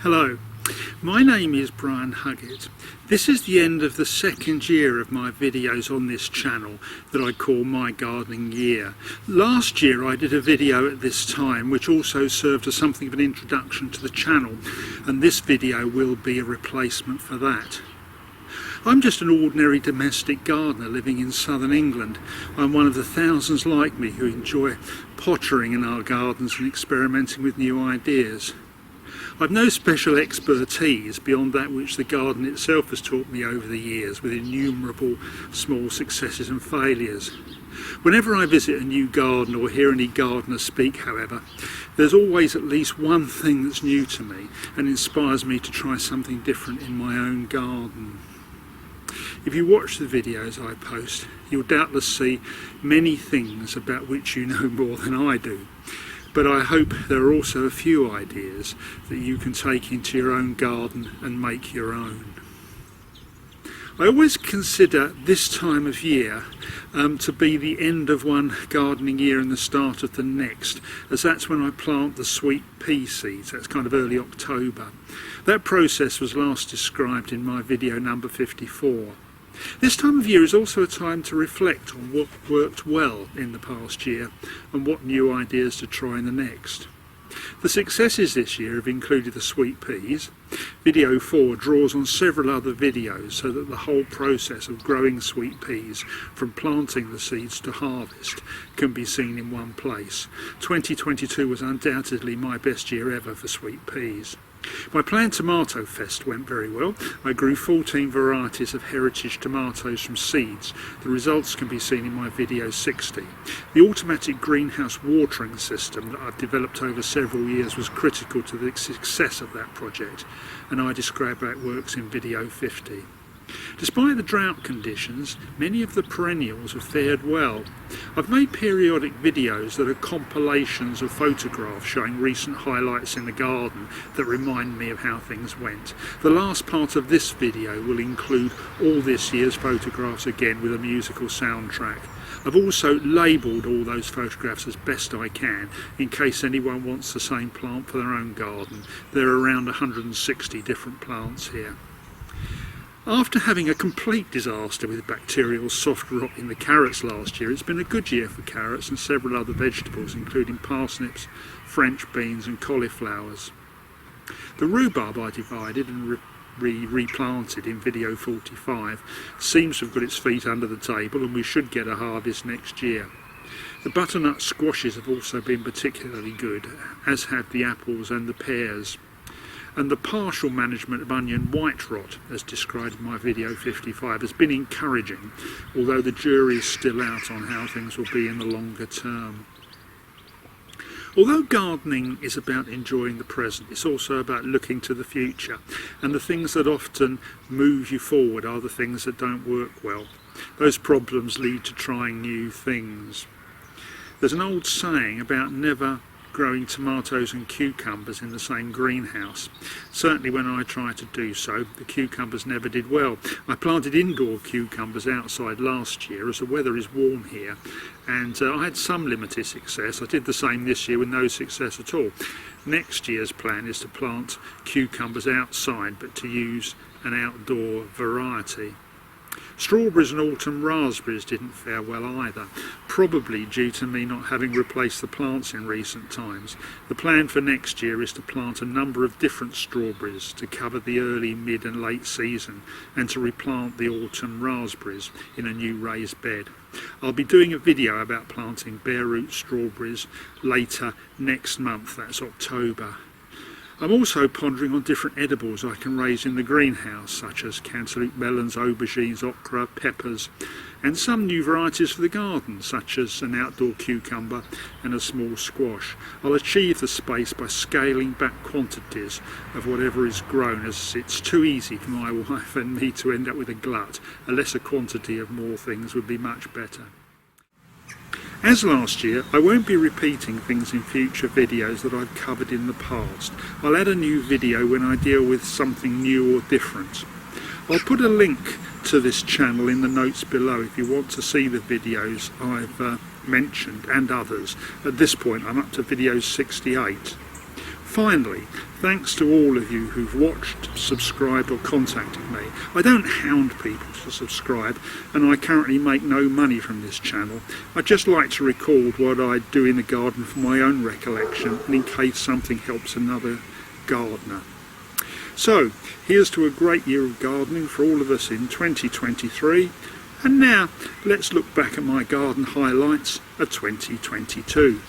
Hello, my name is Brian Huggett. This is the end of the second year of my videos on this channel that I call My Gardening Year. Last year I did a video at this time which also served as something of an introduction to the channel, and this video will be a replacement for that. I'm just an ordinary domestic gardener living in southern England. I'm one of the thousands like me who enjoy pottering in our gardens and experimenting with new ideas. I've no special expertise beyond that which the garden itself has taught me over the years, with innumerable small successes and failures. Whenever I visit a new garden or hear any gardener speak, however, there's always at least one thing that's new to me and inspires me to try something different in my own garden. If you watch the videos I post, you'll doubtless see many things about which you know more than I do. But I hope there are also a few ideas that you can take into your own garden and make your own. I always consider this time of year to be the end of one gardening year and the start of the next, as that's when I plant the sweet pea seeds. That's kind of early October. That process was last described in my video number 54. This time of year is also a time to reflect on what worked well in the past year and what new ideas to try in the next. The successes this year have included the sweet peas. Video 4 draws on several other videos so that the whole process of growing sweet peas, from planting the seeds to harvest, can be seen in one place. 2022 was undoubtedly my best year ever for sweet peas. My planned tomato fest went very well. I grew 14 varieties of heritage tomatoes from seeds. The results can be seen in my video 60. The automatic greenhouse watering system that I've developed over several years was critical to the success of that project, and I describe how it works in video 50. Despite the drought conditions, many of the perennials have fared well. I've made periodic videos that are compilations of photographs showing recent highlights in the garden that remind me of how things went. The last part of this video will include all this year's photographs again with a musical soundtrack. I've also labelled all those photographs as best I can in case anyone wants the same plant for their own garden. There are around 160 different plants here. After having a complete disaster with bacterial soft rot in the carrots last year, it's been a good year for carrots and several other vegetables, including parsnips, French beans and cauliflowers. The rhubarb I divided and replanted in video 45 seems to have got its feet under the table, and we should get a harvest next year. The butternut squashes have also been particularly good, as have the apples and the pears. And the partial management of onion white rot, as described in my video 55, has been encouraging, although the jury is still out on how things will be in the longer term. Although gardening is about enjoying the present, it's also about looking to the future, and the things that often move you forward are the things that don't work well. Those problems lead to trying new things. There's an old saying about never growing tomatoes and cucumbers in the same greenhouse. Certainly when I tried to do so, the cucumbers never did well. I planted indoor cucumbers outside last year as the weather is warm here, and I had some limited success. I did the same this year with no success at all. Next year's plan is to plant cucumbers outside, but to use an outdoor variety. Strawberries and autumn raspberries didn't fare well either, probably due to me not having replaced the plants in recent times. The plan for next year is to plant a number of different strawberries to cover the early, mid and late season, and to replant the autumn raspberries in a new raised bed. I'll be doing a video about planting bare root strawberries later next month, that's October. I'm also pondering on different edibles I can raise in the greenhouse, such as cantaloupe melons, aubergines, okra, peppers, and some new varieties for the garden, such as an outdoor cucumber and a small squash. I'll achieve the space by scaling back quantities of whatever is grown, as it's too easy for my wife and me to end up with a glut. A lesser quantity of more things would be much better. As last year, I won't be repeating things in future videos that I've covered in the past. I'll add a new video when I deal with something new or different. I'll put a link to this channel in the notes below if you want to see the videos I've mentioned and others. At this point I'm up to video 68. Finally, thanks to all of you who've watched, subscribed or contacted me. I don't hound people to subscribe, and I currently make no money from this channel. I just like to record what I do in the garden for my own recollection and in case something helps another gardener. So, here's to a great year of gardening for all of us in 2023. And now, let's look back at my garden highlights of 2022.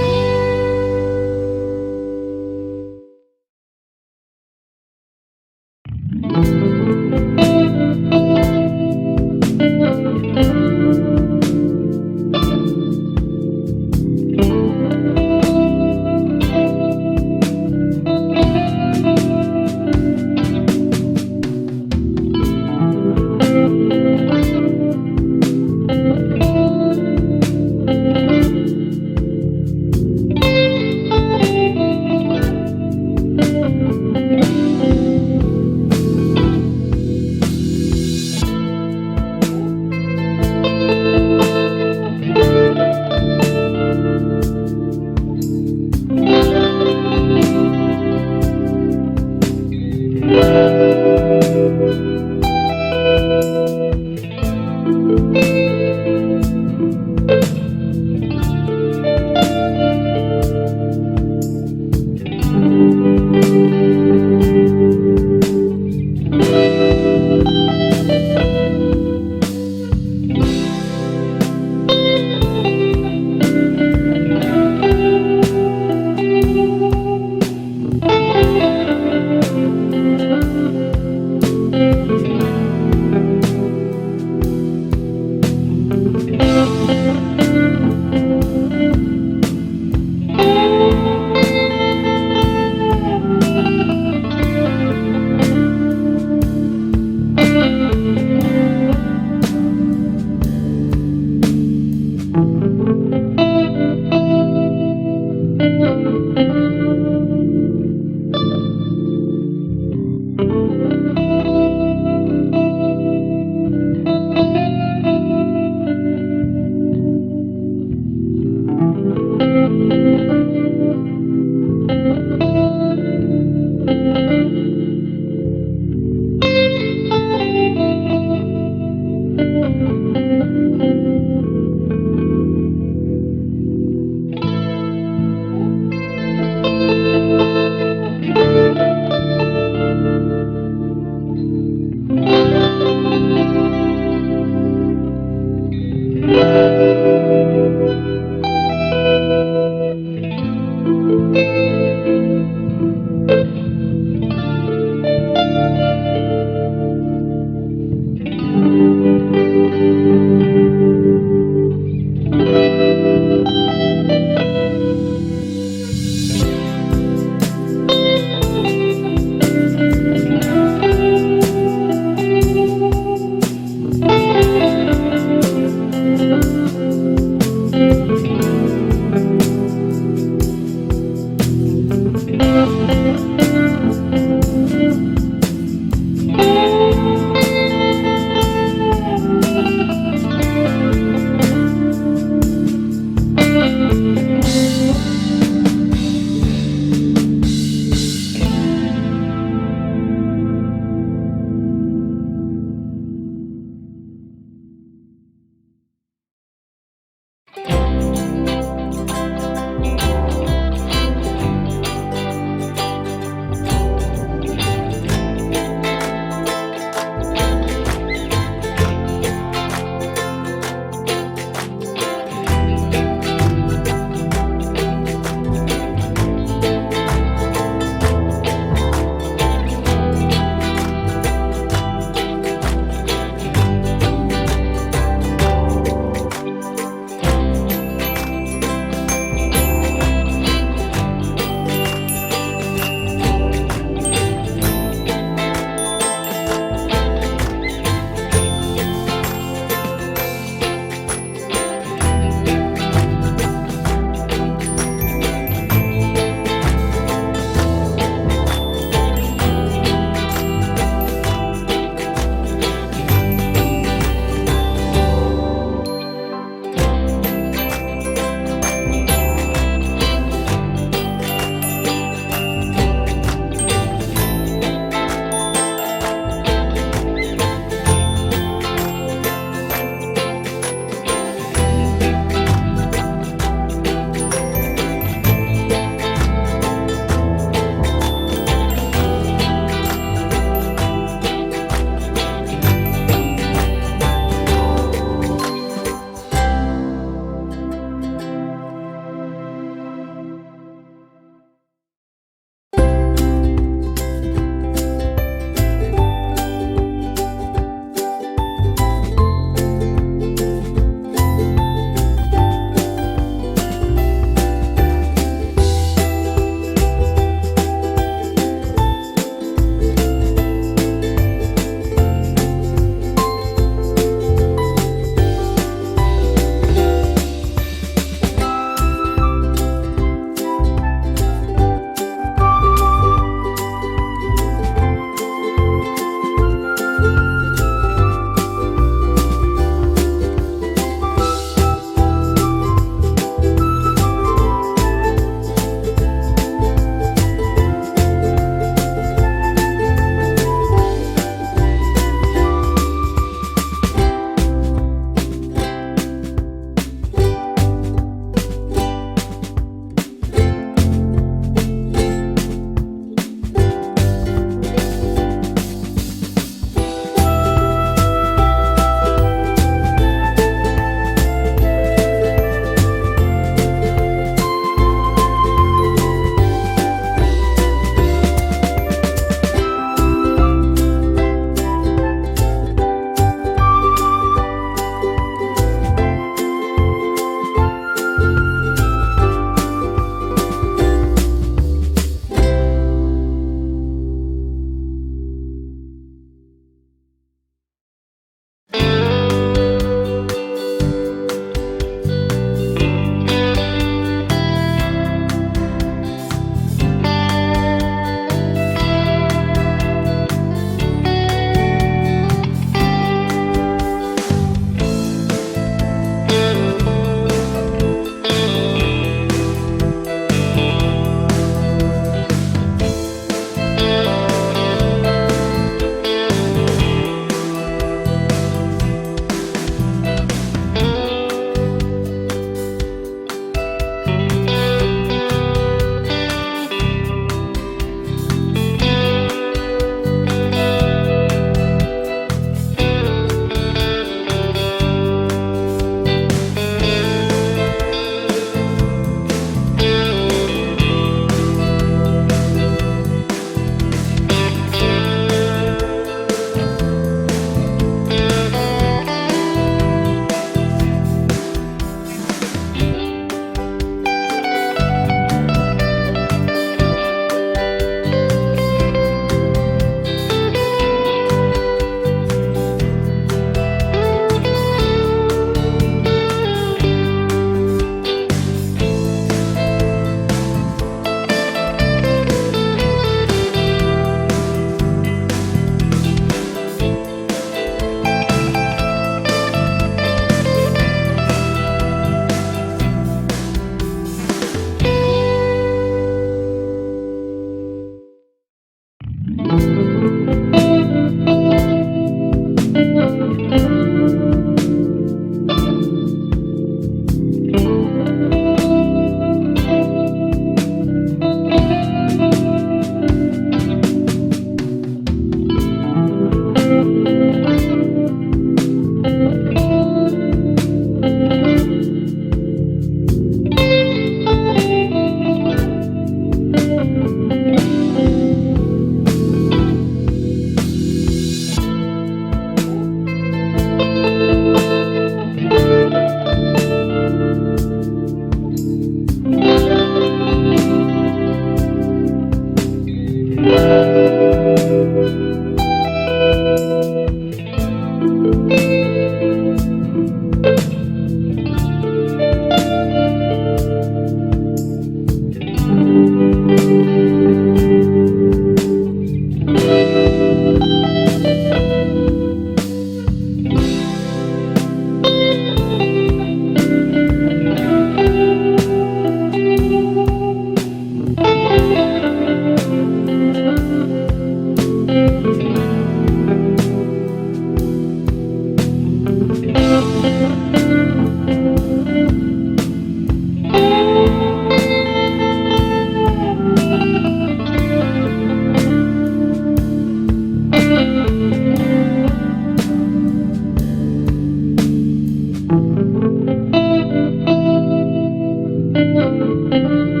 you.